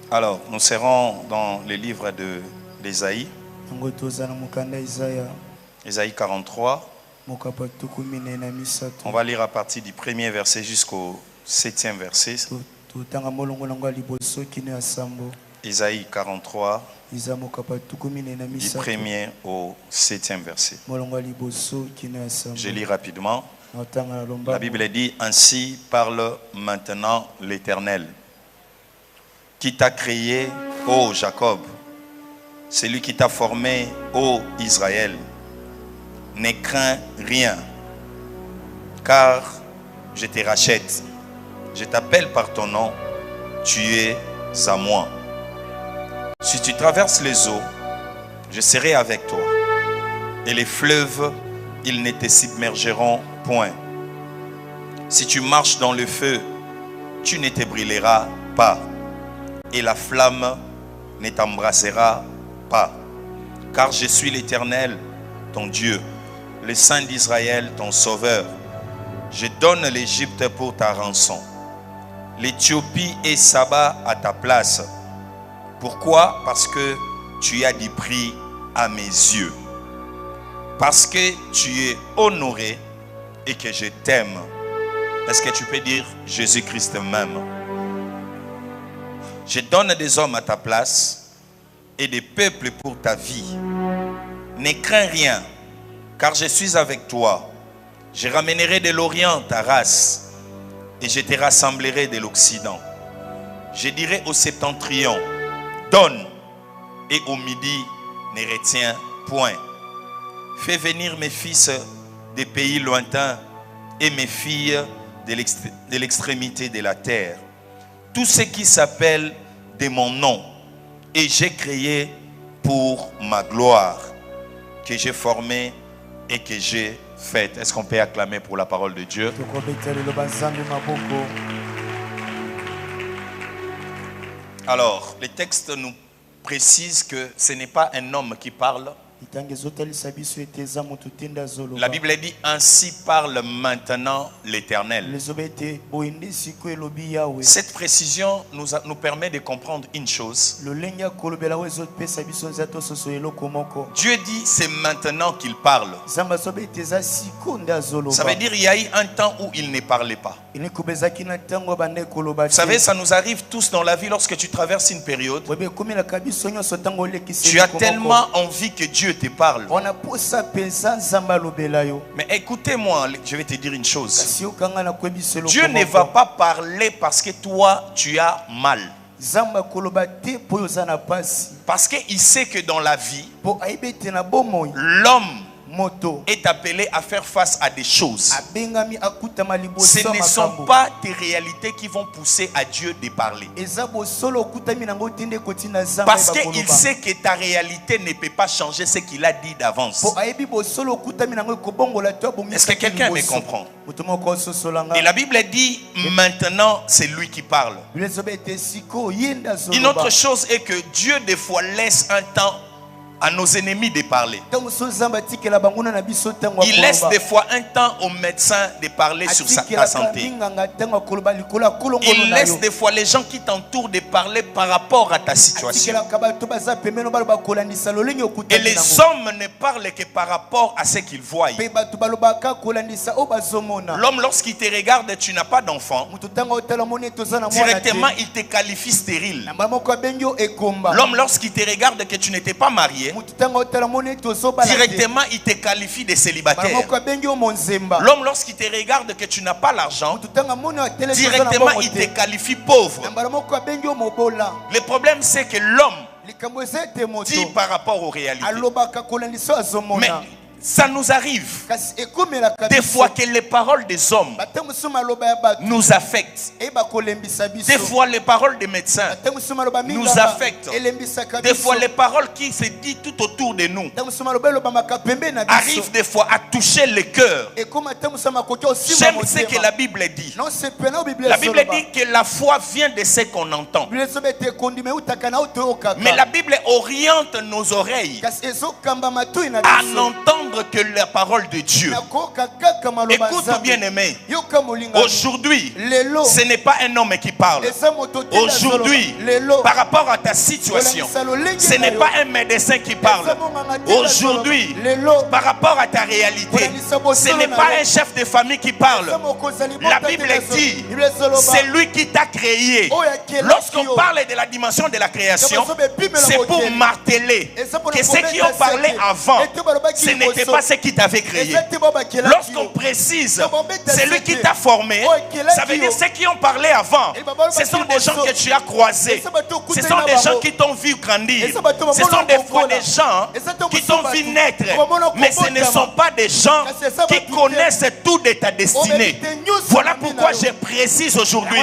Alors, nous serons dans le livre d'Ésaïe, Ésaïe 43. On va lire à partir du premier verset jusqu'au 7e verset. Ésaïe 43, du premier au 7e verset. Je lis rapidement. La Bible dit: ainsi parle maintenant l'Éternel, qui t'a créé, ô Jacob, celui qui t'a formé, ô Israël. Ne crains rien, car je te rachète. Je t'appelle par ton nom, tu es à moi. Si tu traverses les eaux, je serai avec toi. Et les fleuves, ils ne te submergeront point. Si tu marches dans le feu, tu ne te brûleras pas. Et la flamme ne t'embrassera pas. Car je suis l'Éternel, ton Dieu, le Saint d'Israël, ton Sauveur. Je donne l'Égypte pour ta rançon, l'Éthiopie et Saba à ta place. Pourquoi? Parce que tu as du prix à mes yeux. Parce que tu es honoré et que je t'aime. Est-ce que tu peux dire Jésus-Christ m'aime? Je donne des hommes à ta place et des peuples pour ta vie. Ne crains rien, car je suis avec toi. Je ramènerai de l'Orient ta race et je te rassemblerai de l'Occident. Je dirai au septentrion: donne, et au midi, ne retiens point. Fais venir mes fils des pays lointains et mes filles de l'extrémité de la terre. Tout ce qui s'appelle de mon nom, et j'ai créé pour ma gloire, que j'ai formé et que j'ai fait. Est-ce qu'on peut acclamer pour la parole de Dieu? Alors, le texte nous précise que ce n'est pas un homme qui parle. La Bible dit: ainsi parle maintenant l'Éternel. Cette précision nous permet de comprendre une chose. Dieu dit c'est maintenant qu'il parle. Ça veut dire il y a eu un temps où il ne parlait pas. Vous savez, ça nous arrive tous dans la vie lorsque tu traverses une période. Tu as tellement envie que Dieu te parle. Mais écoutez-moi, je vais te dire une chose. Dieu ne va pas parler parce que toi tu as mal. Parce qu'il sait que dans la vie, l'homme est appelé à faire face à des choses. Ce ne sont pas tes réalités qui vont pousser à Dieu de parler. Parce qu'il sait que ta réalité ne peut pas changer ce qu'il a dit d'avance. Est-ce que quelqu'un me comprend? Et la Bible dit maintenant c'est lui qui parle. Une autre chose est que Dieu des fois laisse un temps à nos ennemis de parler. Il laisse des fois un temps aux médecins de parler sur ta santé. Il laisse des fois les gens qui t'entourent de parler par rapport à ta situation. Et les hommes ne parlent que par rapport à ce qu'ils voient. L'homme, lorsqu'il te regarde, tu n'as pas d'enfant, directement il te qualifie stérile. L'homme, lorsqu'il te regarde que tu n'étais pas marié, directement il te qualifie de célibataire. L'homme, lorsqu'il te regarde que tu n'as pas l'argent, directement il te qualifie pauvre. Le problème c'est que l'homme dit par rapport aux réalités. Mais ça nous arrive des fois que les paroles des hommes nous affectent. Des fois les paroles des médecins nous affectent. Des fois les paroles qui se disent tout autour de nous arrivent des fois à toucher le cœur. J'aime ce que la Bible dit. La Bible dit que la foi vient de ce qu'on entend. Mais la Bible oriente nos oreilles à entendre n'entendre que la parole de Dieu. Écoute bien aimé. Aujourd'hui, ce n'est pas un homme qui parle. Aujourd'hui, par rapport à ta situation, ce n'est pas un médecin qui parle. Aujourd'hui, par rapport à ta réalité, ce n'est pas un chef de famille qui parle. La Bible dit, c'est lui qui t'a créé. Lorsqu'on parle de la dimension de la création, c'est pour marteler que ceux qui ont parlé avant, ce n'était pas ceux qui t'avaient créé. Lorsqu'on précise, c'est lui qui t'a formé, ça veut dire ceux qui ont parlé avant, ce sont des gens que tu as croisés, ce sont des gens qui t'ont vu grandir, ce sont des fois des gens qui t'ont vu naître, mais ce ne sont pas des gens qui connaissent tout de ta destinée. Voilà pourquoi je précise aujourd'hui,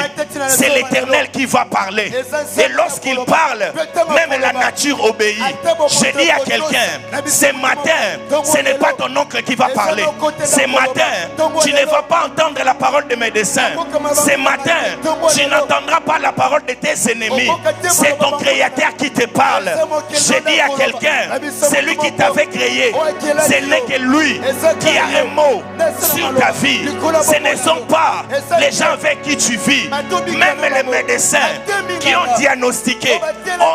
c'est l'Éternel qui va parler. Et lorsqu'il parle, même la nature obéit. Je dis à quelqu'un, ce matin, ce n'est pas ton oncle qui va parler. Ce matin, tu ne vas pas entendre la parole de médecins. Ce matin, tu n'entendras pas la parole de tes ennemis. C'est ton Créateur qui te parle. Je dis à quelqu'un, c'est lui qui t'avait créé. Ce n'est que lui qui a un mot sur ta vie. Ce ne sont pas les gens avec qui tu vis. Même les médecins qui ont diagnostiqué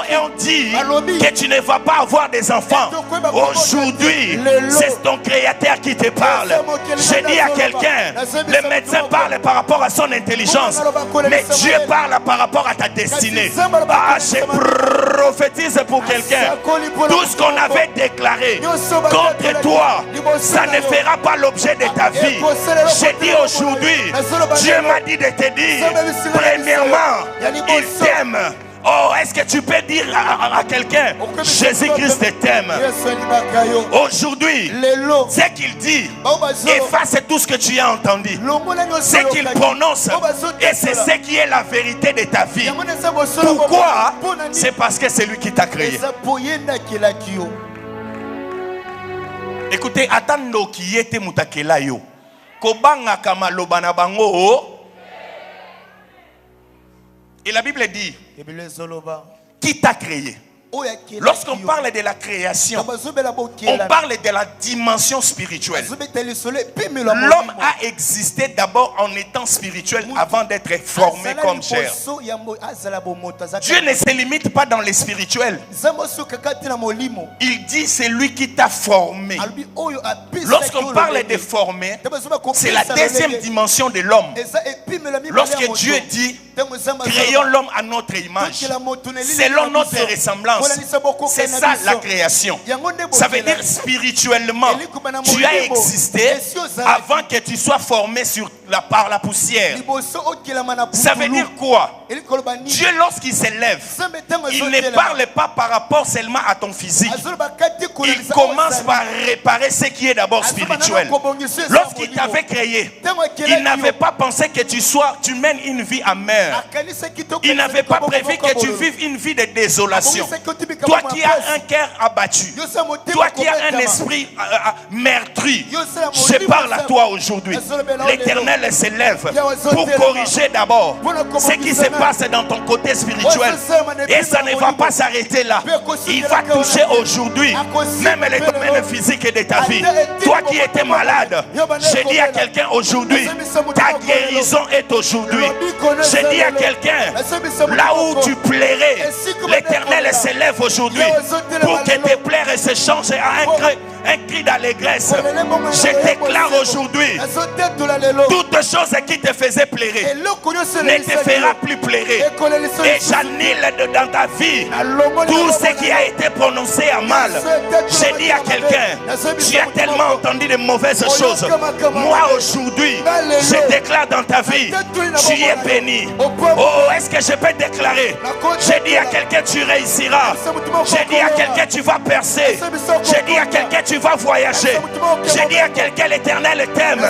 et ont dit que tu ne vas pas avoir des enfants. Aujourd'hui, c'est ton Créateur qui te parle. Je dis à quelqu'un, le médecin parle par rapport à son intelligence, mais Dieu parle par rapport à ta destinée. Ah, je prophétise pour quelqu'un. Tout ce qu'on avait déclaré contre toi, ça ne fera pas l'objet de ta vie. J'ai dit aujourd'hui, Dieu m'a dit de te dire, premièrement, il t'aime. Oh, est-ce que tu peux dire à quelqu'un, Jésus-Christ t'aime? Aujourd'hui, ce qu'il dit, efface tout ce que tu as entendu. Ce qu'il prononce, et c'est ce qui est la vérité de ta vie. Pourquoi? C'est parce que c'est lui qui t'a créé. Écoutez, attends qui était mutakela yo. Kobanga kama lobana bango. Et la Bible dit, qui t'a créé? Lorsqu'on parle de la création, on parle de la dimension spirituelle. L'homme a existé d'abord en étant spirituel avant d'être formé comme chair. Dieu ne se limite pas dans les spirituels. Il dit c'est lui qui t'a formé. Lorsqu'on parle de former, c'est la deuxième dimension de l'homme. Lorsque Dieu dit créons l'homme à notre image, selon notre ressemblance. C'est ça la création. Ça veut dire spirituellement, tu as existé avant que tu sois formé par la poussière. Ça veut dire quoi? Dieu, lorsqu'il s'élève, il ne parle pas par rapport seulement à ton physique. Il commence par réparer ce qui est d'abord spirituel. Lorsqu'il t'avait créé, il n'avait pas pensé que tu mènes une vie amère. Il n'avait pas prévu que tu vives une vie de désolation. Toi qui as un cœur abattu, toi qui as un esprit meurtri, je parle à toi aujourd'hui. L'Éternel s'élève pour corriger d'abord ce qui se passe dans ton côté spirituel. Et ça ne va pas s'arrêter là. Il va toucher aujourd'hui même les domaines physiques de ta vie. Toi qui étais malade, je dis à quelqu'un aujourd'hui, ta guérison est aujourd'hui. Je dis à quelqu'un, là où tu plairais, l'Éternel s'élève aujourd'hui pour que tes plaies se changent à un cri d'allégresse. Je déclare aujourd'hui, toutes choses qui te faisaient plairer ne te fera plus plairer. Et j'annule dans ta vie tout ce qui a été prononcé à mal. Je dis à quelqu'un, tu as tellement entendu de mauvaises choses. Moi aujourd'hui, je déclare dans ta vie, tu es béni. Oh, est-ce que je peux déclarer? Je dis à quelqu'un, tu réussiras. Je dis à quelqu'un, tu vas percer. Je dis à quelqu'un, tu vas voyager. Je dis à quelqu'un, l'Éternel t'aime.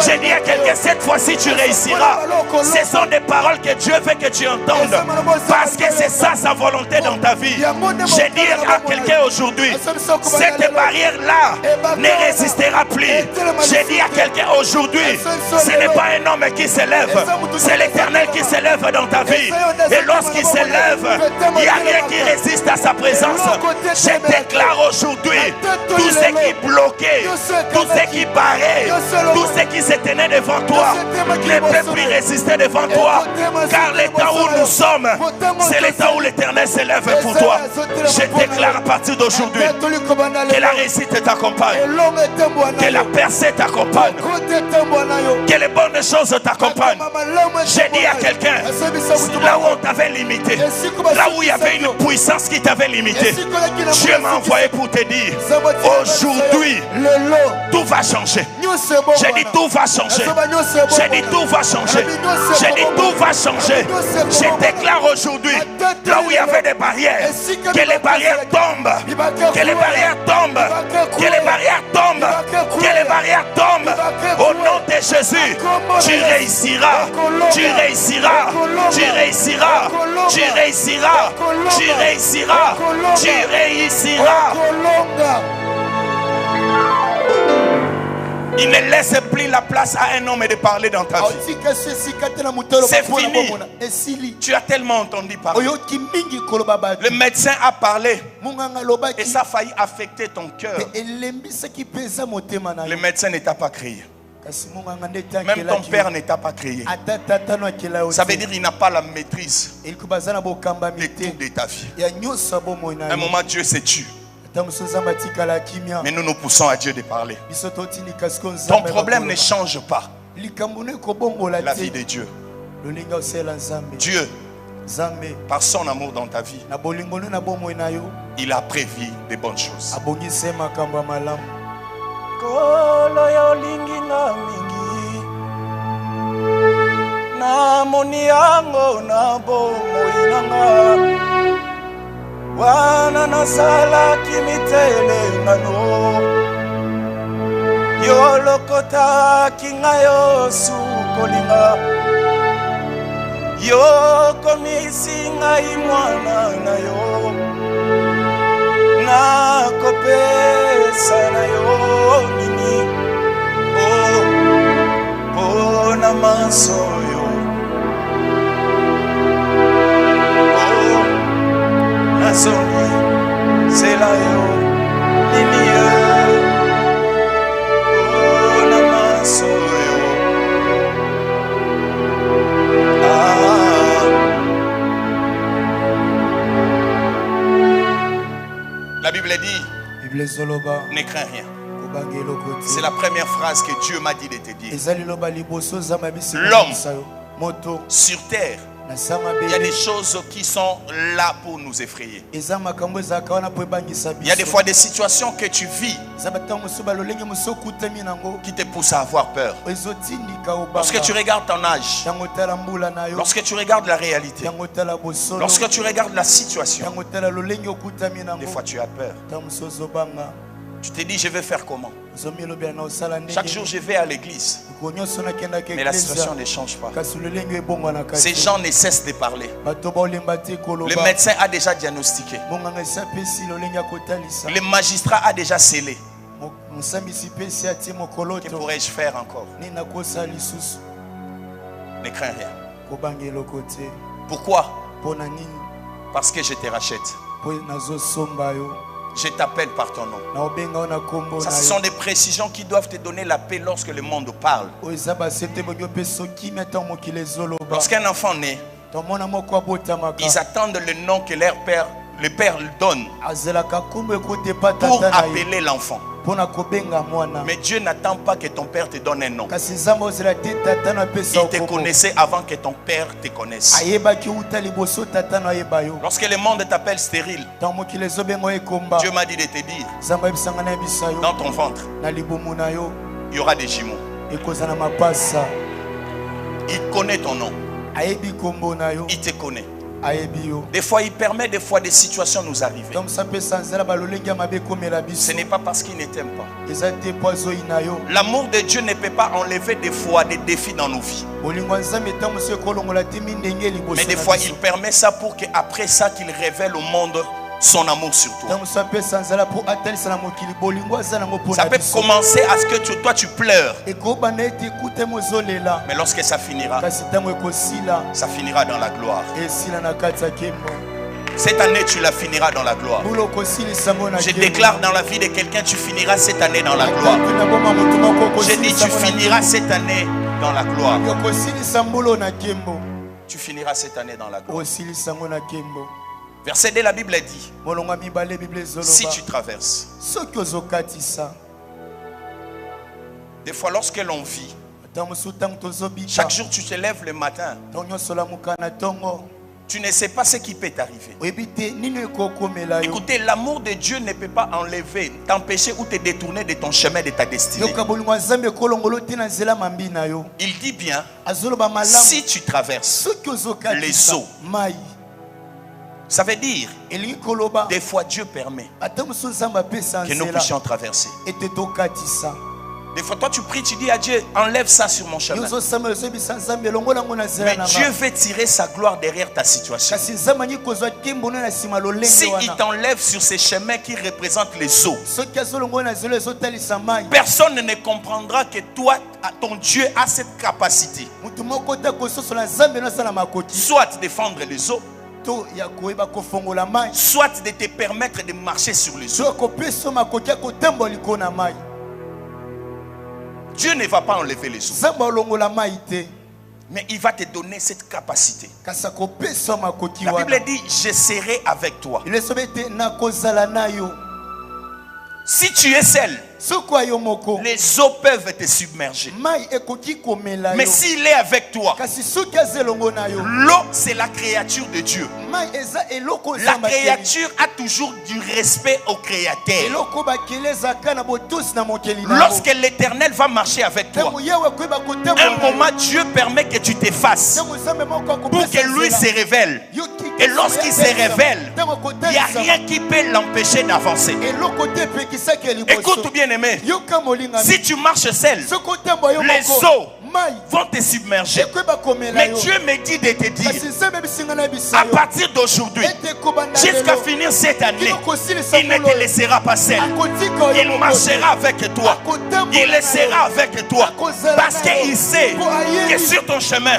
Je dis à quelqu'un, cette fois-ci tu réussiras. Ce sont des paroles que Dieu veut que tu entendes, parce que ce c'est ça sa volonté dans ta vie. J'ai dit à quelqu'un aujourd'hui, cette barrière-là ne résistera plus. J'ai dit à quelqu'un aujourd'hui, ce n'est pas un homme qui s'élève, c'est l'Éternel qui s'élève dans ta vie. Et lorsqu'il s'élève, il n'y a rien qui résiste à sa présence. Je déclare aujourd'hui, tout ce qui bloquait, tout ce qui barrait, tout ce qui se tenait devant toi, ne peut plus résister devant toi. Car l'état où nous sommes, c'est l'état où l'Éternel s'élève pour toi. Je déclare à partir d'aujourd'hui que la réussite t'accompagne, que la percée t'accompagne, que les bonnes choses t'accompagnent. J'ai dit à quelqu'un, là où on t'avait limité, là où il y avait une puissance qui t'avait limité, Dieu m'a envoyé pour te dire, aujourd'hui, tout va changer. J'ai dit tout va changer. J'ai dit tout va changer. J'ai dit tout va changer. Je déclare aujourd'hui, là où il y avait des barrières, que les barrières tombent, que les barrières tombent, que les barrières tombent, que les barrières tombent. Au nom de Jésus, tu réussiras, tu réussiras, tu réussiras, tu réussiras, tu réussiras, tu réussiras. Il ne laisse plus la place à un homme de parler dans ta vie. C'est fini. Tu as tellement entendu parler. Le médecin a parlé et ça a failli affecter ton cœur. Le médecin ne t'a pas créé. Même ton père ne t'a pas créé. Ça veut dire qu'il n'a pas la maîtrise de tout de ta vie. À un moment, Dieu s'est tué. Mais nous nous poussons à Dieu de parler. Ton problème ne change pas la vie de Dieu. Dieu, par son amour dans ta vie, il a prévu des bonnes choses. Wana nasala kimitele ngano yo lokota kingayo sukolinga yo komisi ngai mwana na yo na kopesa na yo nini oh na maso yo c'est là La Bible dit, ne crains rien. C'est la première phrase que Dieu m'a dit de te dire. L'homme sur terre, il y a des choses qui sont là pour nous effrayer. Il y a des fois des situations que tu vis qui te poussent à avoir peur. Lorsque tu regardes ton âge, lorsque tu regardes la réalité, lorsque tu regardes la situation, des fois tu as peur. Tu te dis, je vais faire comment? Chaque jour, je vais à l'église. Mais la situation ne change pas. Ces gens ne cessent de parler. Le médecin a déjà diagnostiqué. Le magistrat a déjà scellé. Que pourrais-je faire encore? Ne crains rien. Pourquoi? Parce que je te rachète. Je t'appelle par ton nom. Ça, ce sont des précisions qui doivent te donner la paix lorsque le monde parle. Lorsqu'un enfant naît, ils attendent le nom que le père lui donne pour appeler l'enfant. Mais Dieu n'attend pas que ton père te donne un nom. Il te connaissait avant que ton père te connaisse. Lorsque le monde t'appelle stérile, Dieu m'a dit de te dire, dans ton ventre, il y aura des jumeaux. Il connaît ton nom. Il te connaît. Des fois il permet des fois des situations nous arriver. Ce n'est pas parce qu'il ne t'aime pas. L'amour de Dieu ne peut pas enlever des fois des défis dans nos vies. Mais des fois il permet ça pour qu'après ça qu'il révèle au monde son amour sur toi. Ça peut commencer à ce que toi tu pleures. Mais lorsque ça finira dans la gloire. Cette année tu la finiras dans la gloire. Je déclare dans la vie de quelqu'un, tu finiras cette année dans la gloire. Je dis tu finiras cette année dans la gloire. Tu finiras cette année dans la gloire. Verset 2, la Bible dit, si tu traverses, des fois lorsque l'on vit, chaque jour tu te lèves le matin, tu ne sais pas ce qui peut t'arriver. Écoutez, l'amour de Dieu ne peut pas enlever, t'empêcher ou te détourner de ton chemin, de ta destinée. Il dit bien, si tu traverses les eaux, ça veut dire, des fois Dieu permet que nous puissions traverser. Des fois toi tu pries, tu dis à Dieu, enlève ça sur mon chemin. Mais Dieu veut tirer sa gloire derrière ta situation. Si il t'enlève sur ces chemins qui représentent les eaux, personne ne comprendra que toi, ton Dieu a cette capacité. Soit défendre les eaux, soit de te permettre de marcher sur les eaux. Dieu ne va pas enlever les eaux, mais il va te donner cette capacité. La Bible dit, je serai avec toi. Si tu es seul, les eaux peuvent te submerger. Mais s'il est avec toi, l'eau c'est la créature de Dieu. La créature a toujours du respect au Créateur. Lorsque l'Éternel va marcher avec toi, un moment Dieu permet que tu t'effaces pour que lui se révèle. Et lorsqu'il se révèle, il n'y a rien qui peut l'empêcher d'avancer. Écoute bien aimé, si tu marches seul, les eaux vont te submerger. Mais Dieu me dit de te dire, à partir d'aujourd'hui, jusqu'à finir cette année, il ne te laissera pas seul. Il marchera avec toi. Il sera avec toi. Parce qu'il sait que sur ton chemin,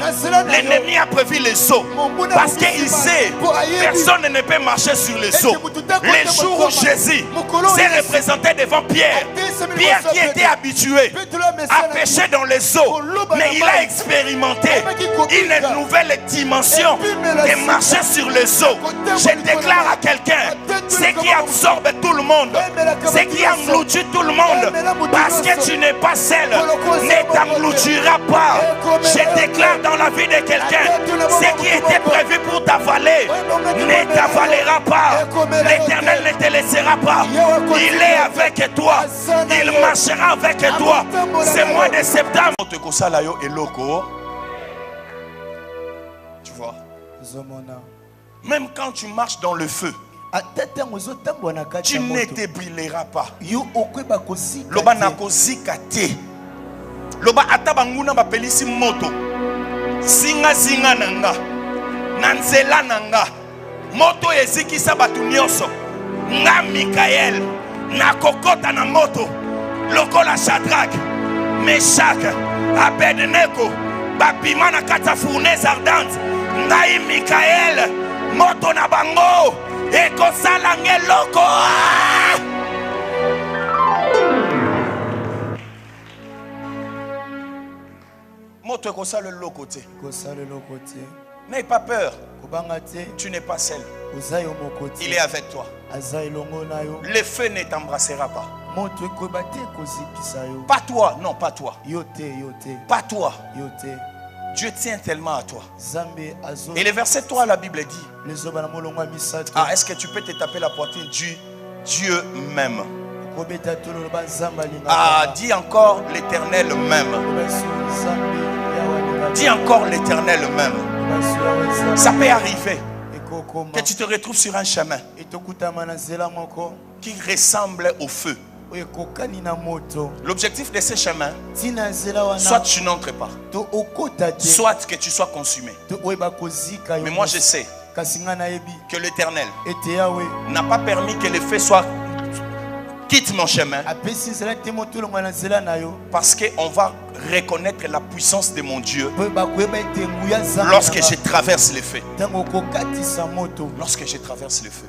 l'ennemi a prévu les eaux. Parce qu'il sait, personne ne peut marcher sur les eaux. Les jours où Jésus s'est représenté devant Pierre, Pierre qui était habitué à pêcher dans les eaux, mais il a expérimenté une nouvelle dimension de marcher sur les eaux. Je déclare à quelqu'un, ce qui absorbe tout le monde, ce qui engloutit tout le monde, parce que tu n'es pas seul, ne t'engloutira pas. Je déclare dans la vie de quelqu'un, ce qui était prévu pour t'avaler ne t'avalera pas. L'Éternel ne te laissera pas. Il est avec toi, il marchera avec toi. C'est mois de septembre. Tu vois, même quand tu marches dans le feu, tu ne te brûleras pas. Loba nakozika te. Loba atabanguna bapelisi moto. Singa singa nanga. Nanzela nanga. Moto ezikisa batu nyonso. Nga Mikael nakokota na moto. Lokola Shadrach, Meshach, Abednego, bapima na kata fournaise ardente. Ngai Mikael, moto na bango, ekosala ngeloko. Moto ekosala loko te. N'aie pas peur. Tu n'es pas seul. Il est avec toi. Le feu ne t'embrassera pas. Pas toi, non, pas toi. Pas toi. Dieu tient tellement à toi. Et le verset 3, la Bible dit, ah, est-ce que tu peux te taper la poitrine? Dieu m'aime. Ah, dis encore l'Éternel m'aime. Dis encore l'Éternel m'aime. Ça peut arriver. que tu te retrouves sur un chemin qui ressemble au feu. L'objectif de ce chemin, soit tu n'entres pas, soit que tu sois consumé. Mais moi je sais que l'Éternel n'a pas permis que le feu soit quitte mon chemin, parce qu'on va reconnaître la puissance de mon Dieu lorsque je traverse le feu. Lorsque je traverse le feu.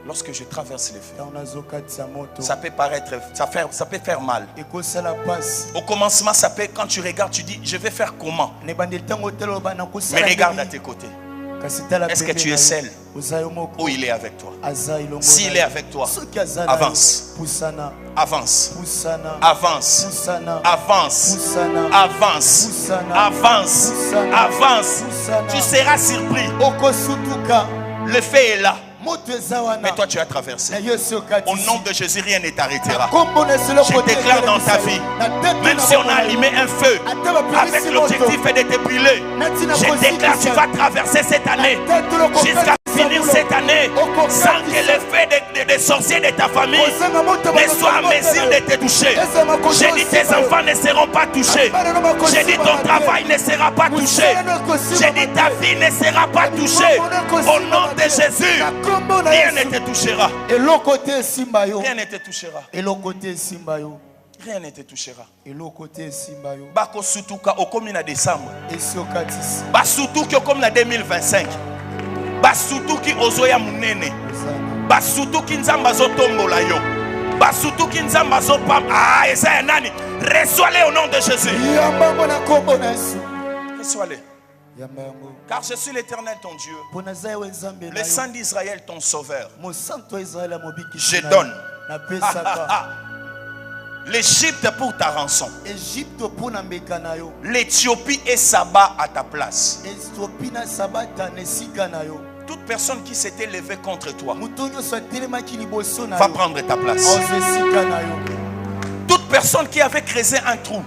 Lorsque je traverse le feu, ça peut paraître, ça peut faire mal. Au commencement, ça peut, quand tu regardes, tu dis, je vais faire comment? Mais regarde à tes côtés. Est-ce que tu es seul ou il est avec toi? S'il est avec toi, avance. Avance. Avance. Avance. Avance. Avance. Avance. Tu seras surpris. Le fait est là. Mais toi tu as traversé. Au nom de Jésus, rien ne t'arrêtera. Je déclare dans ta vie, même si on a allumé un feu avec l'objectif de te brûler, je déclare tu vas traverser cette année jusqu'à finir cette année sans que le feu des sorciers de ta famille ne soit en mesure de te toucher. J'ai dit tes enfants ne seront pas touchés. J'ai dit ton travail ne sera pas touché. J'ai dit ta vie ne sera pas touchée. Au nom de Jésus, rien ne te touchera. Rien ne te touchera. Rien ne te touchera. Bako sutuka okomina décembre. Basutuki okomina 2025. Basutuki ozoya munene. Basutuki nzamba zotombola yo. Basutuki nzamba zopam. Ah, eza nani? Reçois-les au nom de Jésus. Reçois-les. Car je suis l'Éternel ton Dieu, le Saint d'Israël ton sauveur. Je donne l'Égypte pour ta rançon, l'Éthiopie et Saba à ta place. Toute personne qui s'était levée contre toi va prendre ta place. Toute personne qui avait creusé un trou,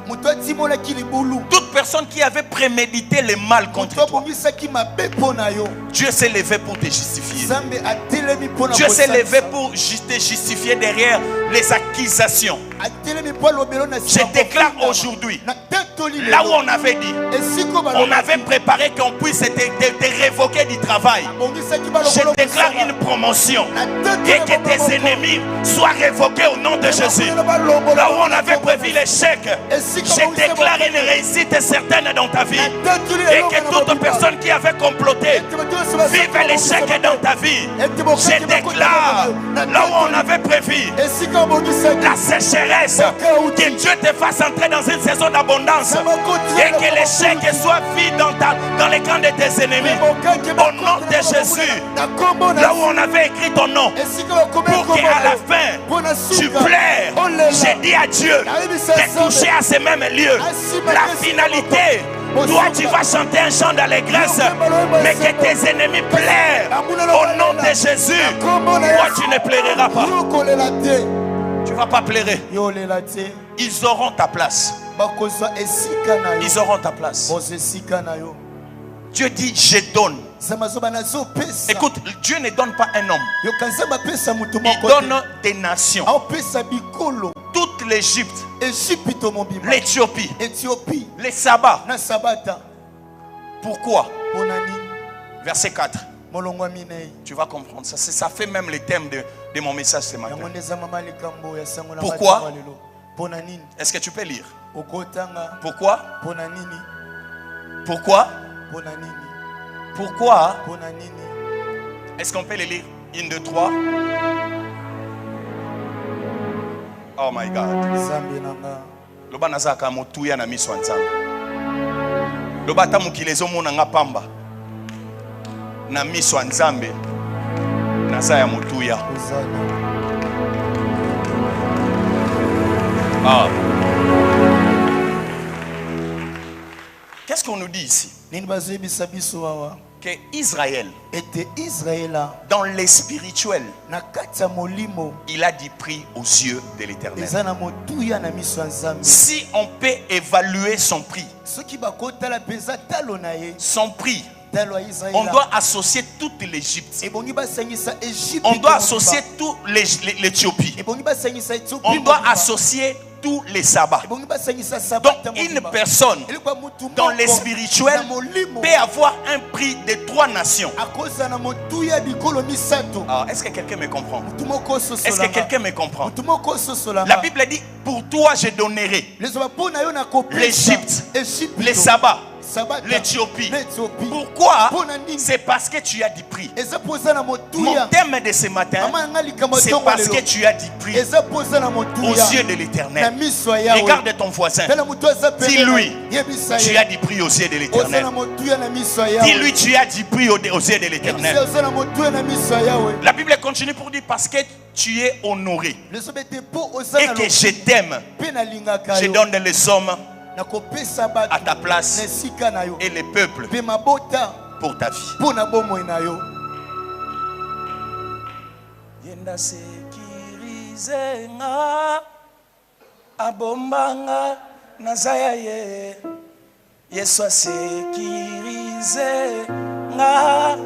toute personne qui avait prémédité le mal contre toi, Dieu s'est levé pour te justifier. Dieu s'est levé pour te justifier derrière les accusations. Je déclare aujourd'hui, là où on avait dit, on avait préparé qu'on puisse te révoquer du travail, je déclare une promotion et que tes ennemis soient révoqués au nom de Jésus. Là où on avait prévu l'échec, je déclare une réussite certaine dans ta vie, et que toute personne qui avait comploté vive l'échec dans ta vie. Je déclare, là où on avait prévu la sécheresse, que Dieu te fasse entrer dans une saison d'abondance et que l'échec soit vide dans les camps de tes ennemis. Au nom de Jésus, là où on avait écrit ton nom, pour qu'à la fin tu plaires, j'ai dit à Dieu de toucher à ces mêmes lieux. La finalité, toi tu vas chanter un chant d'allégresse, mais que tes ennemis plairent. Au nom de Jésus, toi tu ne plairas pas. Tu ne vas pas plairer. Ils auront ta place. Ils auront ta place. Dieu dit je donne. Écoute, Dieu ne donne pas un homme, il donne des nations. Toute l'Égypte, l'Éthiopie, les Saba. Pourquoi? Verset 4. Tu vas comprendre ça. Ça fait même le thème de mon message ce matin. Pourquoi? Est-ce que tu peux lire? Pourquoi? Pourquoi? Pourquoi? Est-ce qu'on peut les lire? 1, 2, 3. Oh my God. Loba nazaka motuya na miso nzambe. Loba ta mukilezo mona nga pamba. Na miso nzambe. Nazaya motuya. Ah. Qu'est-ce qu'on nous dit ici? Que Israël, dans les spirituels, il a du prix aux yeux de l'Éternel. Si on peut évaluer son prix On doit associer toute l'Égypte. On doit associer toute l'Éthiopie. On doit associer tous les sabbats. Donc une personne dans les spirituels peut avoir un prix de 3 nations. Est-ce que quelqu'un me comprend? Est-ce que quelqu'un me comprend? La Bible dit, pour toi je donnerai l'Égypte, les sabbats, l'Éthiopie. Pourquoi? C'est parce que tu as du prix. Mon thème de ce matin, c'est parce que tu as du prix aux yeux de l'Éternel. Regarde ton voisin. Dis-lui, tu as du prix aux yeux de l'Éternel. Dis-lui, tu as du prix aux yeux de l'Éternel. La Bible continue pour dire, parce que tu es honoré et que je t'aime, je donne les hommes à ta place et les peuples pour ta vie. Yenda sekirize nga abombanga nazaya ye Yesu sekirize nga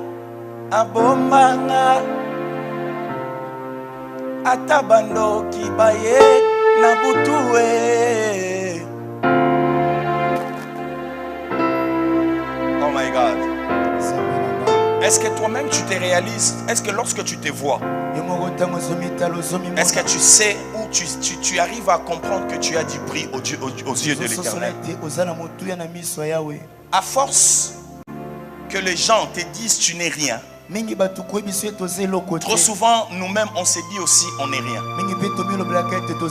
abombanga atabando kibaye na butuwe. Oh my God. Est-ce que toi-même tu te réalises? Est-ce que lorsque tu te vois, est-ce que tu sais ou tu arrives à comprendre que tu as du prix aux yeux de l'Éternel? À force que les gens te disent tu n'es rien, trop souvent nous-mêmes on se dit aussi on n'est rien.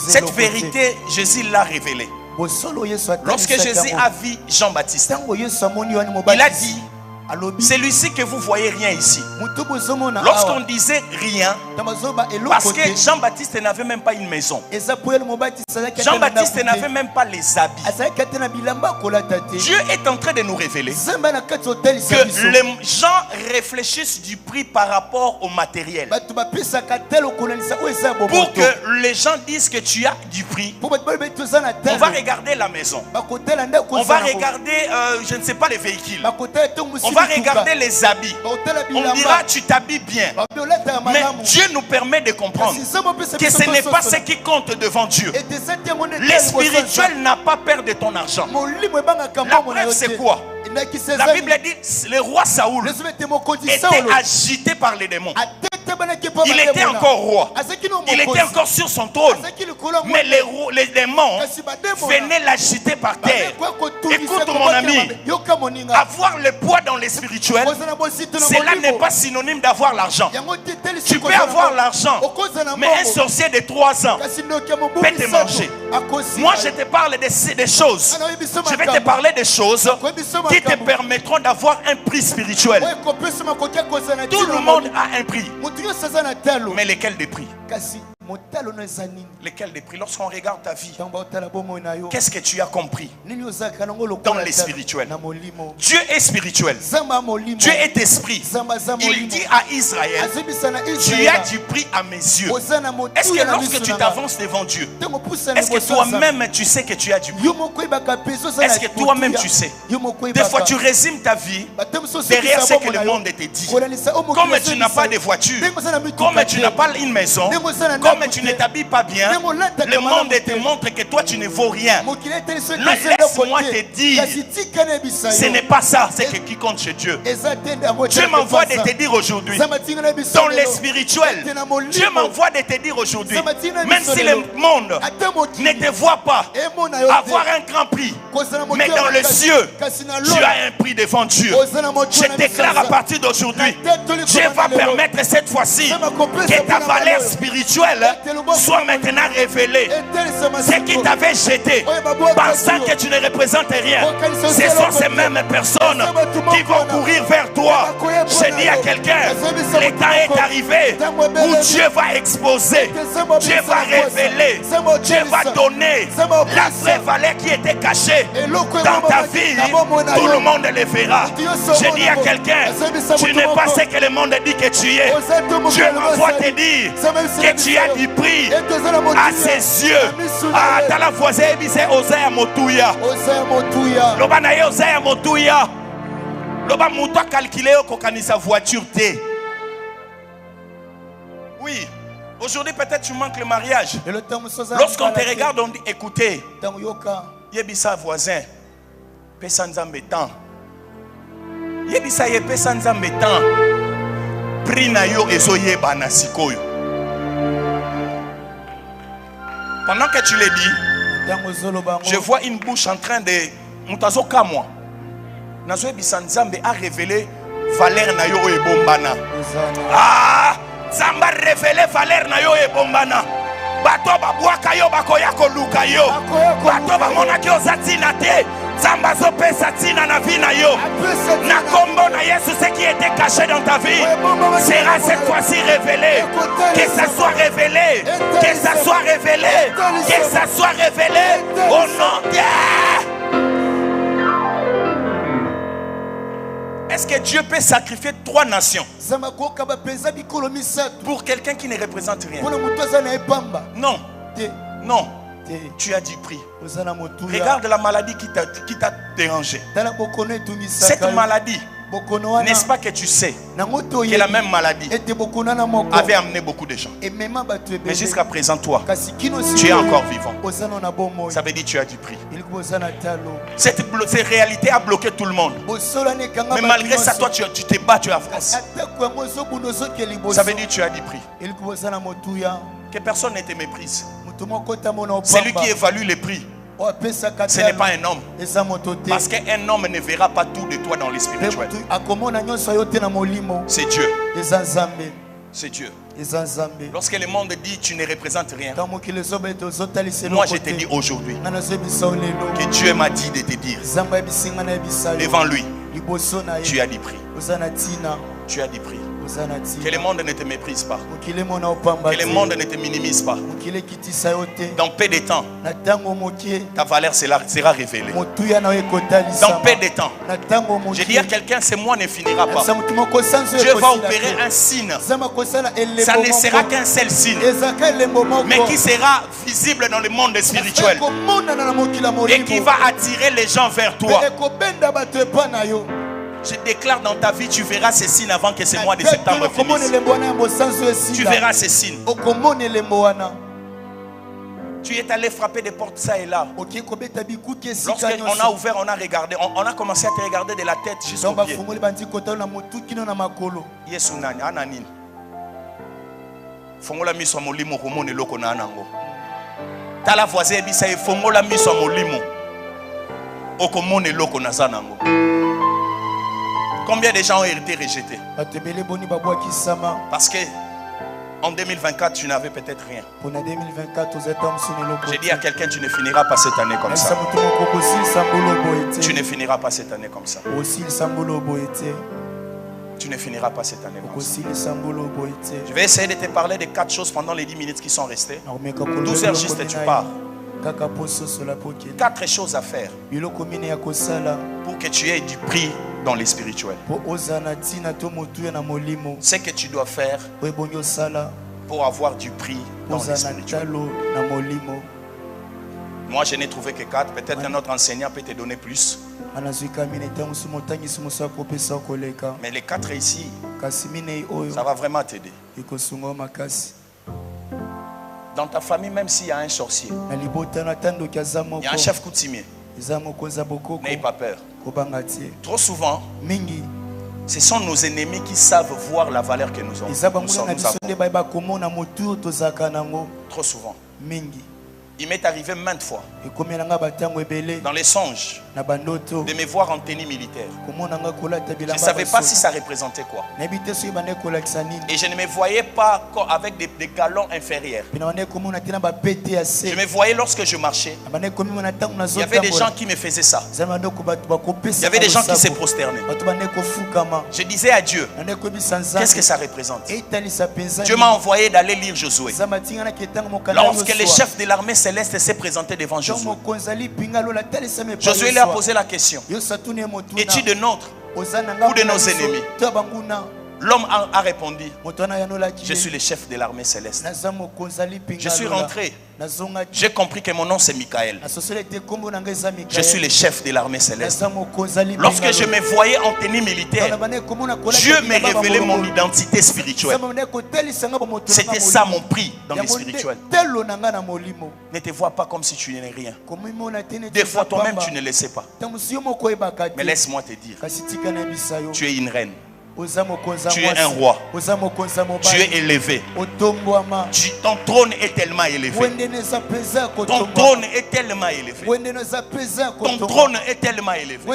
Cette vérité Jésus l'a révélée. Lorsque Jésus a vu Jean-Baptiste, il a dit, celui-ci que vous voyez rien ici. Lorsqu'on disait rien, parce que Jean-Baptiste n'avait même pas une maison, Jean-Baptiste n'avait même pas les habits. Dieu est en train de nous révéler que les gens réfléchissent du prix par rapport au matériel. Pour que les gens disent que tu as du prix, on va regarder la maison, on va regarder je ne sais pas les véhicules, on va regarder les habits, on dira tu t'habilles bien. Mais Dieu nous permet de comprendre que ce n'est pas ce qui compte devant Dieu. Le spirituel n'a pas peur de ton argent. La preuve c'est quoi? La Bible dit le roi Saoul était agité par les démons. Il était encore roi, il était encore sur son trône, mais les démons venaient l'agiter par terre. Écoute mon ami, avoir le poids dans les spirituels, cela n'est pas synonyme d'avoir l'argent. Tu peux avoir l'argent, mais un sorcier de 3 ans peut te manger. Moi je te parle des choses, je vais te parler des choses qui te permettront d'avoir un prix spirituel. Tout le monde a un prix, mais lesquels des prix? Lesquels des prix? Lorsqu'on regarde ta vie, qu'est-ce que tu as compris dans les spirituels? Dieu est spirituel, Dieu est esprit. Il dit à Israël, tu as du prix à mes yeux. Est-ce que lorsque tu t'avances devant Dieu, est-ce que toi-même tu sais que tu as du prix? Est-ce que toi-même tu sais? Des fois tu résumes ta vie derrière ce que le monde te dit. Comme tu n'as pas de voiture, comme tu n'as pas une maison, comme tu ne t'habilles pas bien, le monde te montre que toi tu ne vaux rien. Laisse-moi te dire, ce n'est pas ça, c'est qui compte chez Dieu. Dieu m'envoie de te dire aujourd'hui, dans les spirituels, Dieu m'envoie de te dire aujourd'hui, même si le monde ne te voit pas avoir un grand prix, mais dans les cieux, tu as un prix devant Dieu. Je déclare à partir d'aujourd'hui, Dieu va permettre cette fois-ci que ta valeur spirituelle soit maintenant révélée. Ce qui t'avait jeté, pensant que tu ne représentes rien, ce sont ces mêmes personnes qui vont courir vers toi. Je dis à quelqu'un, le temps est arrivé où Dieu va exposer, Dieu va révéler, Dieu va donner la vraie valeur qui était cachée dans ta vie. Tout le monde le verra. Je dis à quelqu'un, tu n'es pas ce que le monde dit que tu es. Dieu m'envoie te dire que tu as du prix à ses yeux. Ah, t'as la voisine, c'est Osea Motuya. Lobanaye Osea Motuya. Loba muto calculer au kokanisa voiture T. Oui. Aujourd'hui peut-être tu manques le mariage. Lorsqu'on te regarde on dit écoutez. Yebisa voisin. Pesa nzambe temps. Yebisa ye pesa nzambe temps. Pri na yo ezoyeba na sikoyo. Pendant que tu le dis, je vois une bouche en train de mutazo ka moi. Nazo yebisa nzambe a révélé valeur na yo ebombana. Ah, Zamba révélé valeur na yo ebombana. Bato babwaka yo bakoya koluka yo. Bato bamona ki ozatina te. Zamba zo pesa tina na vie na yo. Na kombo na Yesu, ce qui était caché dans ta vie sera cette fois-ci révélé. Que ça soit révélé. Que ça soit révélé. Que ça soit révélé. Au nom de... Est-ce que Dieu peut sacrifier 3 nations pour quelqu'un qui ne représente rien? Non. Non. Tu as du prix. Regarde la maladie qui t'a dérangé. Cette maladie, n'est-ce pas que tu sais que la même maladie avait amené beaucoup de gens? Mais jusqu'à présent, toi, tu es encore vivant. Ça veut dire que tu as du prix. Cette réalité a bloqué tout le monde. Mais malgré ça, toi, tu te bats, tu avances. Ça veut dire que tu as du prix. Que personne ne te méprise. C'est lui qui évalue les prix. Ce n'est pas un homme. Parce qu'un homme ne verra pas tout de toi dans le spirituel. C'est Dieu. C'est Dieu. Lorsque le monde dit tu ne représentes rien, moi je te dis aujourd'hui que Dieu m'a dit de te dire devant lui, tu as du prix. Tu as du prix. Que le monde ne te méprise pas. Que le monde ne te minimise pas. Dans peu de temps, ta valeur sera révélée. Dans peu de temps, je dis à quelqu'un, ce mois ne finira pas. Dieu va opérer un signe. Ça ne sera qu'un seul signe, mais qui sera visible dans le monde spirituel et qui va attirer les gens vers toi. Je déclare dans ta vie, tu verras ces signes avant que ce mois de septembre finisse. Tu verras ces signes. Tu es allé frapper des portes ça et là. Lorsqu'on a ouvert, on a regardé, on a commencé à te regarder de la tête jusqu'au pied. Yesu nani ananin. Fongola miso molimo komone loko na anango. Tala voisin bisa e fongola miso molimo. Okomone loko na zanango. Combien de gens ont été rejetés? Parce que en 2024, tu n'avais peut-être rien. J'ai dit à quelqu'un, tu ne finiras pas cette année comme ça. Tu ne finiras pas cette année comme ça. Tu ne finiras pas cette année comme ça. Je vais essayer de te parler de 4 choses pendant les 10 minutes qui sont restées. 12 heures juste et tu pars. 4 choses à faire pour que tu aies du prix dans les spirituels. Ce que tu dois faire pour avoir du prix dans les spirituels. Moi je n'ai trouvé que 4. Peut-être un autre enseignant peut te donner plus. Mais les 4 ici, ça va vraiment t'aider. Dans ta famille, même s'il y a un sorcier, il y a un chef coutumier, n'ayez pas peur. Trop souvent, ce sont nos ennemis qui savent voir la valeur que nous avons. Trop souvent. Il m'est arrivé maintes fois, dans les songes, de me voir en tenue militaire. Je ne savais pas si ça représentait quoi. Et je ne me voyais pas avec des galons inférieurs. Je me voyais lorsque je marchais. Il y avait des gens qui me faisaient ça. Il y avait des gens qui se prosternaient. Je disais à Dieu, qu'est-ce que ça représente? Dieu m'a envoyé d'aller lire Josué. Lorsque le chef de l'armée céleste s'est présenté devant Josué, Josué lui a posé la question, es-tu de nôtre ou de nos ennemis? L'homme a répondu, je suis le chef de l'armée céleste. Je suis rentré J'ai compris que mon nom c'est Michael. Je suis le chef de l'armée céleste. Lorsque je me voyais en tenue militaire, Dieu m'a révélé mon identité spirituelle. C'était ça mon prix dans le spirituel. Ne te vois pas comme si tu n'es rien. Des fois toi-même tu ne le sais pas. Mais laisse-moi te dire, tu es une reine. Tu es un roi. Tu es élevé. Ton trône est tellement élevé. Ton trône est tellement élevé. Ton trône est tellement élevé.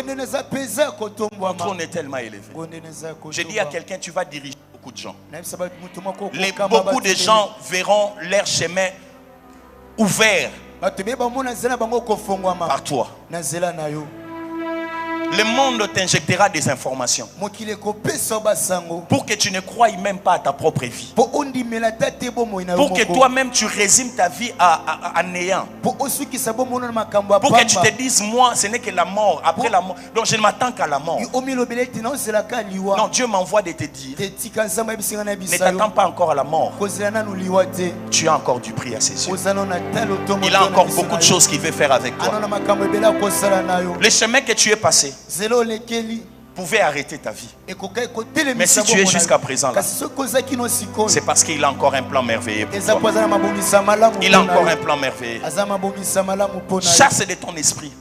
Ton trône est tellement élevé. Je dis à quelqu'un, tu vas diriger beaucoup de gens. Beaucoup de gens verront leur chemin ouvert par toi. Le monde t'injectera des informations pour que tu ne croies même pas à ta propre vie. Pour que toi-même tu résumes ta vie à néant. Pour que tu te dises, moi ce n'est que la mort. Après la mort, donc je ne m'attends qu'à la mort. Non, Dieu m'envoie de te dire, ne t'attends pas encore à la mort. Tu as encore du prix à ses yeux. Il a encore beaucoup de choses qu'il veut faire avec toi. Le chemin que tu es passé pouvait arrêter ta vie. Mais si tu es jusqu'à présent là, c'est parce qu'il a encore un plan merveilleux pour toi. Il a encore un plan merveilleux. Chasse de ton esprit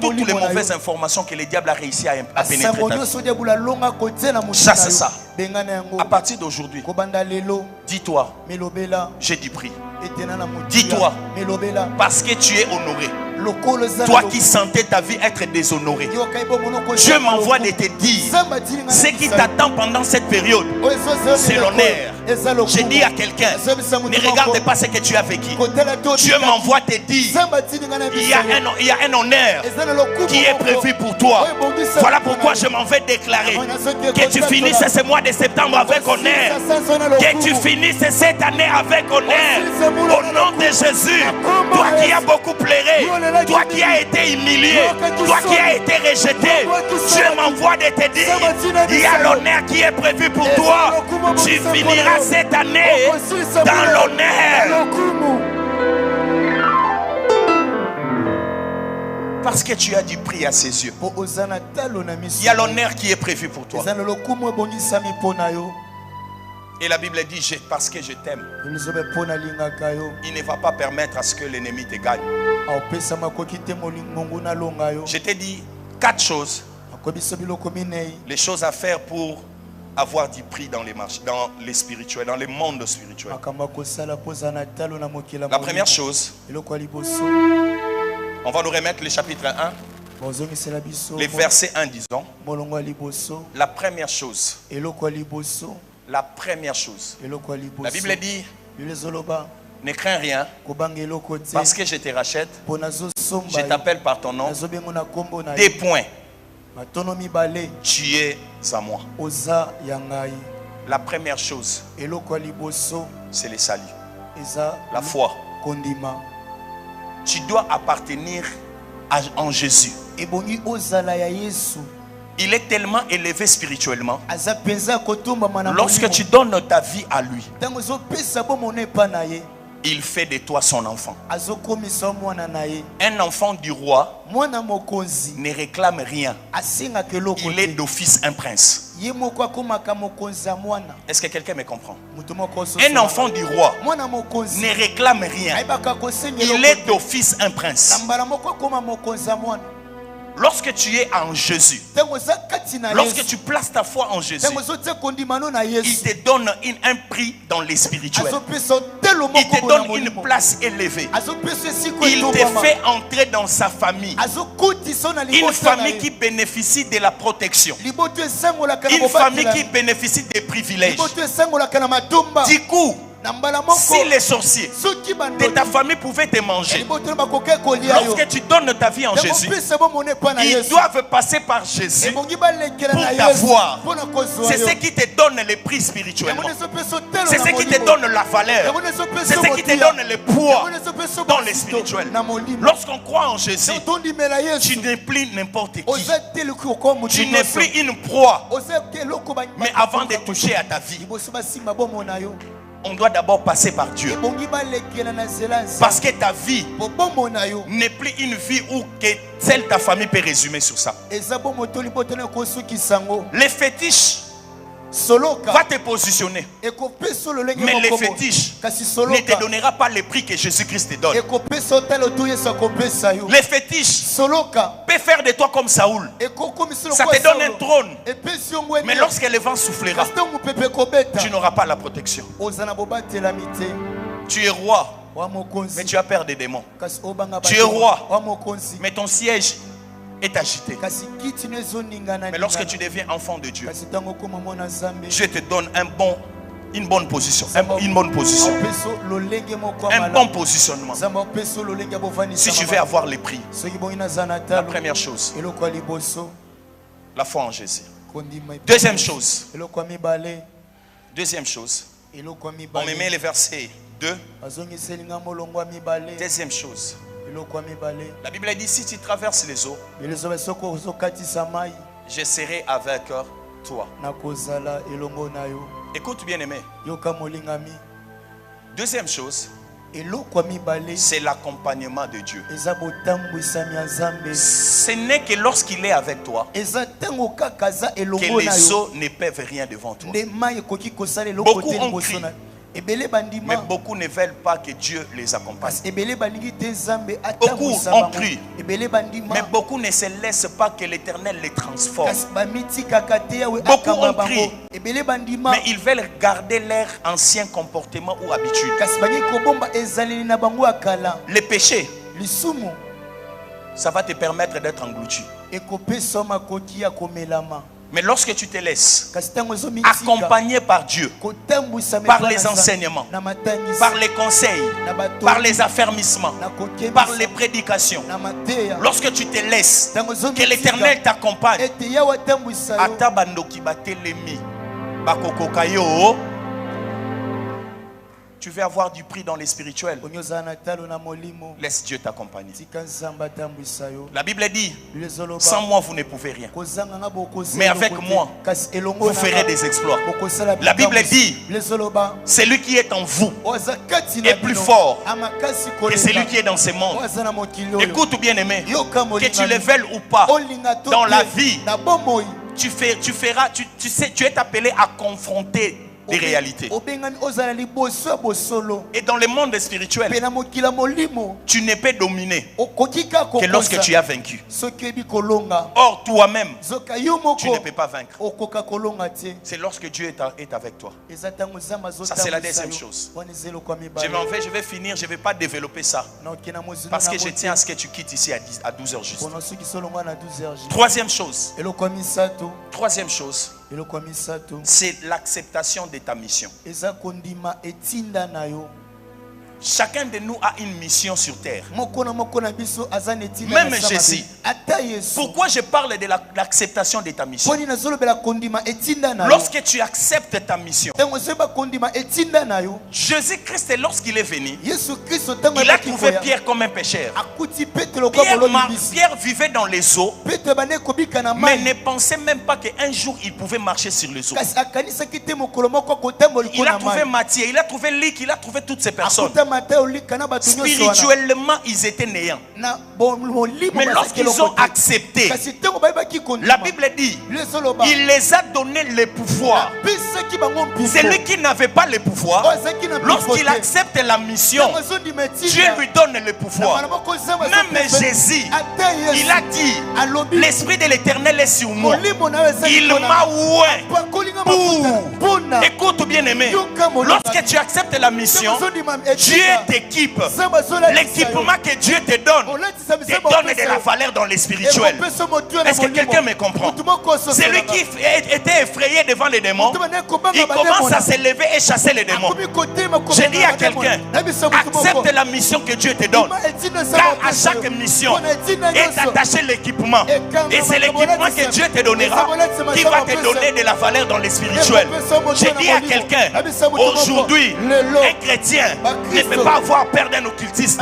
toutes les mauvaises informations que le diable a réussi à pénétrer ta vie. Chasse ça. À partir d'aujourd'hui, dis-toi, j'ai du prix. Dis-toi, parce que tu es honoré. Toi qui sentais ta vie être déshonorée, Dieu m'envoie de te dire, ce qui t'attend pendant cette période, c'est l'honneur. J'ai dit à quelqu'un, ne regarde pas ce que tu as vécu. Dieu m'envoie te dire, il y a un honneur qui est prévu pour toi. Voilà pourquoi je m'en vais déclarer que tu finisses ce mois de septembre avec honneur. Que tu finisses cette année avec honneur. Au nom de Jésus, toi qui as beaucoup pleuré, toi qui as été humilié, toi qui as été rejeté, Dieu m'envoie de te dire, il y a l'honneur qui est prévu pour toi. Tu finiras cette année dans l'honneur. Parce que tu as du prix à ses yeux. Il y a l'honneur qui est prévu pour toi. Et la Bible dit, parce que je t'aime, il ne va pas permettre à ce que l'ennemi te gagne. Je t'ai dit 4 choses. Les choses à faire pour avoir du prix dans les spirituels, dans les mondes spirituels. La première chose, on va nous remettre le chapitre 1. Les versets 1, disons. La première chose. La première chose. La Bible dit, ne crains rien, parce que je te rachète, je t'appelle par ton nom. Des points, tu es à moi. La première chose, c'est le salut, la foi. Tu dois appartenir en Jésus. Il est tellement élevé spirituellement. Lorsque tu donnes ta vie à lui, il fait de toi son enfant. Un enfant du roi ne réclame rien. Il est d'office un prince. Est-ce que quelqu'un me comprend? Un enfant du roi ne réclame rien. Il est d'office un prince. Lorsque tu es en Jésus, lorsque tu places ta foi en Jésus, il te donne un prix dans les spirituels. Il te donne une place élevée. Il te fait entrer dans sa famille. Une famille qui bénéficie de la protection. Une famille qui bénéficie des privilèges. Du coup, si les sorciers de ta famille pouvaient te manger, lorsque tu donnes ta vie en Jésus, ils doivent passer par Jésus pour t'avoir. C'est ce qui te donne le prix spirituellement. C'est ce qui te donne la valeur. C'est ce qui te donne le poids dans le spirituel. Lorsqu'on croit en Jésus, tu n'es plus n'importe qui. Tu n'es plus une proie. Mais avant de toucher à ta vie, on doit d'abord passer par Dieu. Parce que ta vie n'est plus une vie où seule ta famille peut résumer sur ça. Les fétiches va te positionner. Mais les fétiches ne te donnera pas le prix que Jésus-Christ te donne. Les fétiches peuvent faire de toi comme Saoul. Ça te donne un trône. Mais lorsque le vent soufflera, tu n'auras pas la protection. Tu es roi, mais tu as peur des démons. Tu es roi, mais ton siège est agité. Mais lorsque tu deviens enfant de Dieu, Dieu te donne une bonne position, une bonne position, un bon positionnement. Si tu veux avoir les prix, la première chose, la foi en Jésus. Deuxième chose, on me met le verset 2. Deuxième chose, la Bible dit, si tu traverses les eaux, je serai avec toi. Écoute bien aimé. Deuxième chose, c'est l'accompagnement de Dieu. Ce n'est que lorsqu'il est avec toi que les eaux ne peuvent rien devant toi. Beaucoup ont crié, mais beaucoup ne veulent pas que Dieu les accompagne. Beaucoup ont cru, mais beaucoup ne se laissent pas que l'Éternel les transforme. Beaucoup ont cru, mais ils veulent garder leur ancien comportement ou habitude. Le péché, ça va te permettre d'être englouti. Mais lorsque tu te laisses accompagner par Dieu, par les enseignements, par les conseils, par les affermissements, par les prédications, lorsque tu te laisses que l'Éternel t'accompagne, tu veux avoir du prix dans les spirituels, laisse Dieu t'accompagner. La Bible dit, sans moi vous ne pouvez rien, mais avec moi vous ferez des exploits. La Bible dit, celui qui est en vous est plus fort que celui qui est dans ce monde. Écoute bien aimé, que tu le veuilles ou pas, dans la vie tu es appelé à confronter des réalités. Et dans le monde spirituel, tu ne peux dominer que lorsque tu as vaincu. Or toi-même, tu ne peux pas vaincre. C'est lorsque Dieu est avec toi. Ça c'est la deuxième chose. Je vais finir, je ne vais pas développer ça, parce que je tiens à ce que tu quittes ici à 12h juste. Troisième chose, c'est l'acceptation de ta mission. Chacun de nous a une mission sur terre. Même Jésus. Pourquoi je parle de l'acceptation de ta mission? Lorsque tu acceptes ta mission, Jésus-Christ, lorsqu'il est venu, il a trouvé Pierre comme un pécheur. Pierre vivait dans les eaux, mais ne pensait même pas qu'un jour il pouvait marcher sur les eaux. Il a trouvé Matthieu, il a trouvé Luc, il a trouvé toutes ces personnes. Spirituellement, ils étaient néants. Mais lorsqu'ils ont accepté, la Bible dit, il les a donné le pouvoir. Celui qui n'avait pas le pouvoir, lorsqu'il accepte la mission, Dieu lui donne le pouvoir. Même Jésus, il a dit, l'Esprit de l'Éternel est sur moi. Il m'a oint. Écoute bien aimé, lorsque tu acceptes la mission, Dieu t'équipe. L'équipement que Dieu te donne de la valeur dans les spirituels. Est-ce que quelqu'un me comprend? Celui qui était effrayé devant les démons, il commence à se lever et chasser les démons. Je dis à quelqu'un, accepte la mission que Dieu te donne, car à chaque mission est attaché l'équipement, et c'est l'équipement que Dieu te donnera qui va te donner de la valeur dans les spirituels. Je dis à quelqu'un, aujourd'hui un chrétien ne peut pas avoir peur d'un occultiste,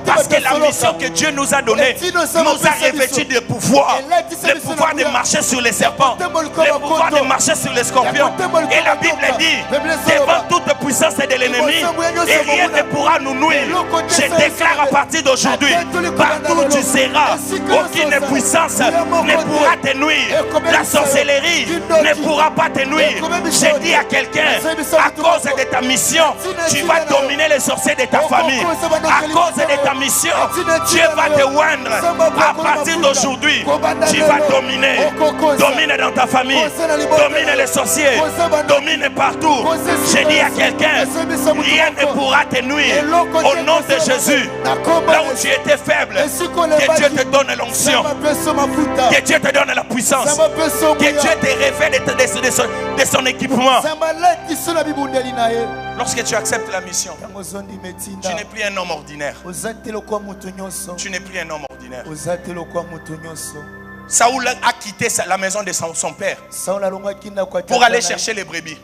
parce que la mission que Dieu nous a donnée nous a revêtu de pouvoir, le pouvoir de marcher sur les serpents, le pouvoir de marcher sur les scorpions. Et la Bible dit, devant toute puissance puissance de l'ennemi et rien ne pourra nous nuire. Je déclare à partir d'aujourd'hui, partout où tu seras, aucune puissance ne pourra te nuire. La sorcellerie ne pourra pas te nuire. Je dis à quelqu'un, à cause de ta mission, tu vas dominer les sorciers de ta famille. À cause de ta mission, Dieu va te oindre. À partir d'aujourd'hui, tu vas dominer. Domine dans ta famille. Domine les sorciers. Domine partout. Je dis à quelqu'un, rien ne pourra te nuire. Au nom de Jésus, là où tu étais faible, que Dieu te donne l'onction. Que Dieu te donne la puissance. Que Dieu te révèle de son équipement. Lorsque tu acceptes la mission, tu n'es plus un homme ordinaire. Tu n'es plus un homme ordinaire. Saoul a quitté la maison de son père pour aller chercher les brebis.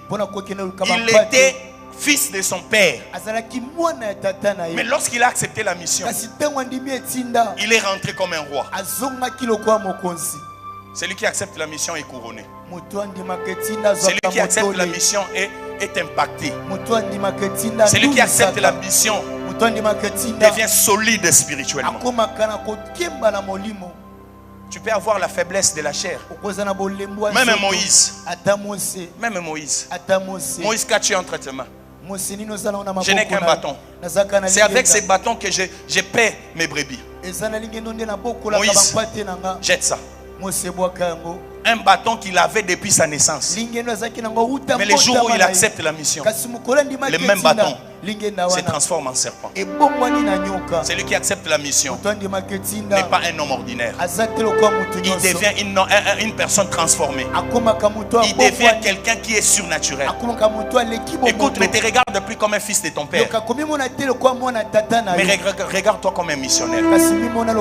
Il était fils de son père. Mais lorsqu'il a accepté la mission, il est rentré comme un roi. Celui qui accepte la mission est couronné. Celui qui accepte la mission est impacté. Celui qui accepte la mission devient solide spirituellement. Tu peux avoir la faiblesse de la chair. Même Moïse. Moïse qu'a tué entre tes mains. Je n'ai qu'un bâton. C'est avec ces bâtons que je paie mes brebis. Moïse, jette ça. Un bâton qu'il avait depuis sa naissance. Mais le jour où il accepte la mission, le même bâton se transforme en serpent. Celui qui accepte la mission n'est pas un homme ordinaire. Il devient une personne transformée. Il devient quelqu'un qui est surnaturel. Écoute, ne te regarde plus comme un fils de ton père, mais regarde-toi comme un missionnaire.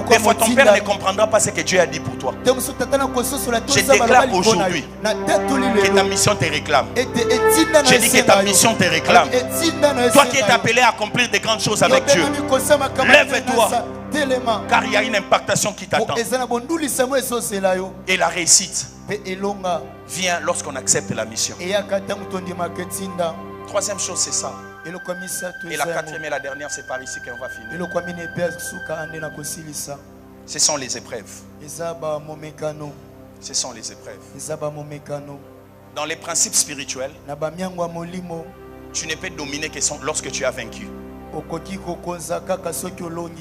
Des fois ton père ne comprendra pas ce que Dieu a dit pour toi. Je déclare aujourd'hui que ta mission te réclame. Je dis que ta mission te réclame. Toi qui es appelé à accomplir de grandes choses avec Dieu, lève-toi, car il y a une impactation qui t'attend. Et la réussite vient lorsqu'on accepte la mission. Troisième chose, c'est ça. Et la quatrième et la dernière, c'est par ici qu'on va finir. Ce sont les épreuves. Ce sont les épreuves. Dans les principes spirituels, tu ne peux dominer que lorsque tu as vaincu.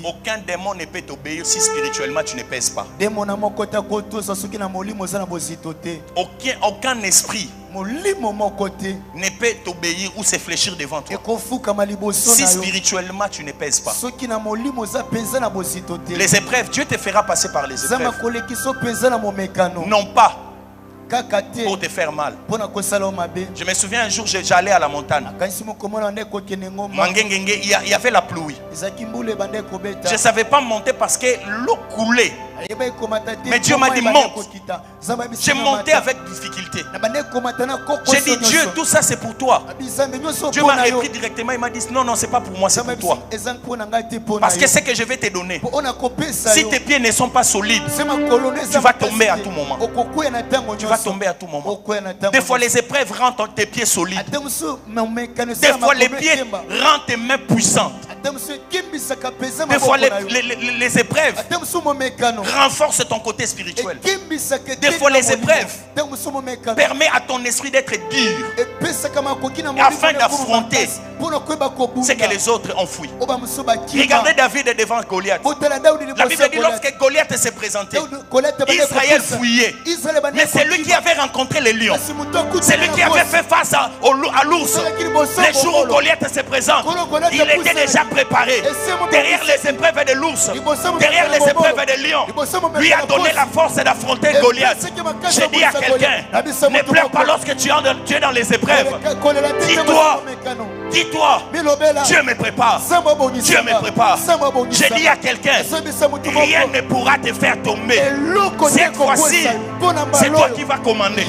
Aucun démon ne peut t'obéir si spirituellement tu ne pèses pas. Aucun esprit ne peut t'obéir ou se fléchir devant toi si spirituellement tu ne pèses pas. Les épreuves, Dieu te fera passer par les épreuves, non pas pour te faire mal. Je me souviens un jour, j'allais à la montagne. Il y avait la pluie. Je ne savais pas monter parce que l'eau coulait. Mais Dieu m'a dit monte. J'ai monté avec difficulté. J'ai dit Dieu, tout ça c'est pour toi. Dieu m'a repris directement. Il m'a dit non, c'est pas pour moi, c'est pour toi. Parce que ce que je vais te donner, si tes pieds ne sont pas solides, tu vas tomber à tout moment. Tu vas tomber à tout moment. Des fois les épreuves rendent tes pieds solides. Des fois les pieds rendent tes mains puissantes. Des fois les épreuves renforcent ton côté spirituel. Des fois les épreuves permettent à ton esprit d'être dur afin d'affronter ce que les autres ont fui. Regardez David devant Goliath. La Bible dit lorsque Goliath s'est présenté, Israël fuyait. Mais c'est lui qui avait rencontré les lions. C'est lui qui avait fait face à l'ours. Les jours où Goliath se présente, il était déjà préparé. Derrière les épreuves de l'ours, derrière les épreuves de lions, lui a donné la force d'affronter Goliath. J'ai dit à quelqu'un, ne pleure pas lorsque tu es dans les épreuves. Dis-toi, Dieu me prépare. Dieu me prépare. J'ai dit à quelqu'un, rien ne pourra te faire tomber. Cette fois-ci, c'est toi qui vas commander.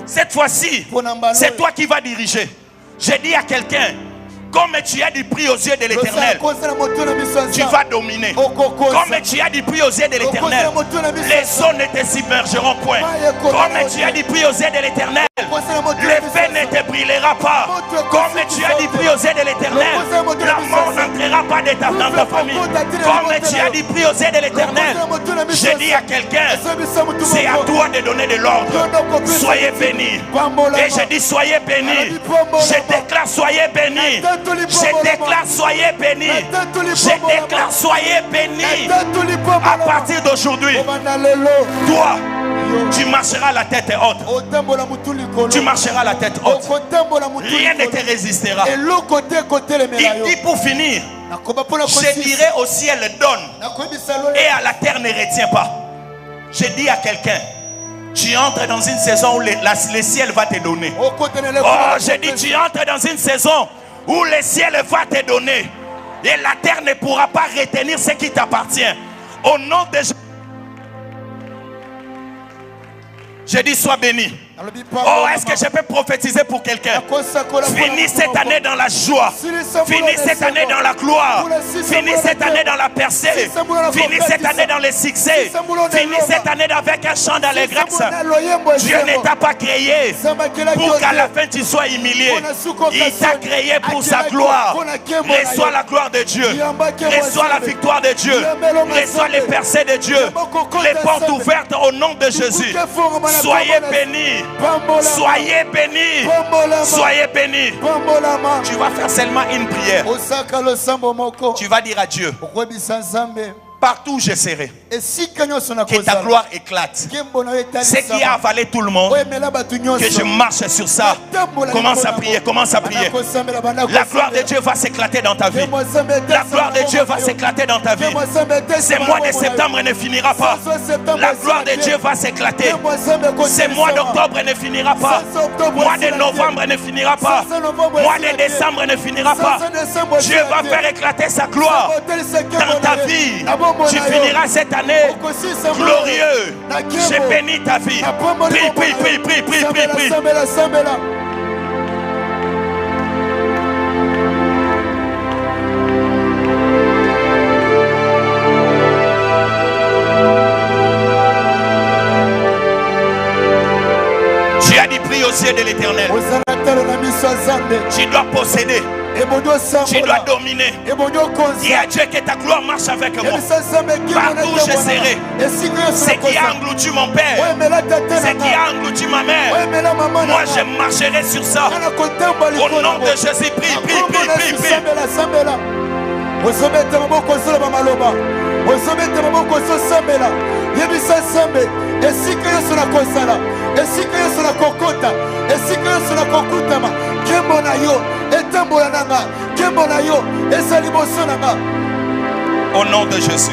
Cette fois-ci, c'est toi qui vas diriger. J'ai dit à quelqu'un, comme tu as du prix aux yeux de l'Éternel, tu vas dominer. Comme tu as du prix aux yeux de l'Éternel, les eaux ne te submergeront point. Comme tu as du prix aux yeux de l'Éternel, les n'entrera pas. Comme tu as dit, prie aux aides de l'Éternel. La mort n'entrera pas dans ta famille. Comme tu as dit, prie aux aides de l'Éternel. Je dis à quelqu'un, c'est à toi de donner de l'ordre. Soyez bénis. Et je dis, soyez bénis. Je déclare, soyez bénis. Je déclare, soyez bénis. Je déclare, soyez bénis. À partir d'aujourd'hui, toi, tu marcheras la tête haute. Tu marcheras la tête haute. Rien ne te résistera. Il dit pour finir, je dirai au ciel donne et à la terre ne retient pas. Je dis à quelqu'un, tu entres dans une saison où le ciel va te donner. Oh, je dis, tu entres dans une saison où le ciel va te donner. Et la terre ne pourra pas retenir ce qui t'appartient. Au nom de Jésus. Je dis, sois béni. Oh, est-ce que je peux prophétiser pour quelqu'un? Finis cette année dans la joie. Finis cette année dans la gloire. Finis cette année dans la percée. Finis cette année dans le succès. Finis cette année avec un chant d'allégresse. Dieu ne t'a pas créé pour qu'à la fin tu sois humilié. Il t'a créé pour sa gloire. Reçois la gloire de Dieu. Reçois la victoire de Dieu. Reçois les percées de Dieu. Les portes ouvertes au nom de Jésus. Soyez bénis. Soyez bénis. Soyez bénis. Tu vas faire seulement une prière. Tu vas dire à Dieu, partout où je serai, que ta gloire éclate. Ce qui a avalé tout le monde, que je marche sur ça. Commence à prier, commence à prier. La gloire de Dieu va s'éclater dans ta vie. La gloire de Dieu va s'éclater dans ta vie. Ce mois de septembre ne finira pas. La gloire de Dieu va s'éclater. Ce mois d'octobre ne finira pas. Mois de novembre ne finira pas. Mois de décembre ne finira pas. Dieu va faire éclater sa gloire dans ta vie. Tu finiras cette année glorieux. J'ai béni ta vie. Prie, prie, prie, prie, prie, prie, prie. Tu as dit prie aux yeux de l'Éternel. Tu dois posséder. Tu dois dominer. Dis à Dieu que ta gloire marche avec moi. Partout où je serai. Ce qui a englouti mon père, ce qui a englouti ma mère, moi je marcherai sur ça. Au nom de Jésus, prie, prie, prie, prie, prie. Au nom de Jésus.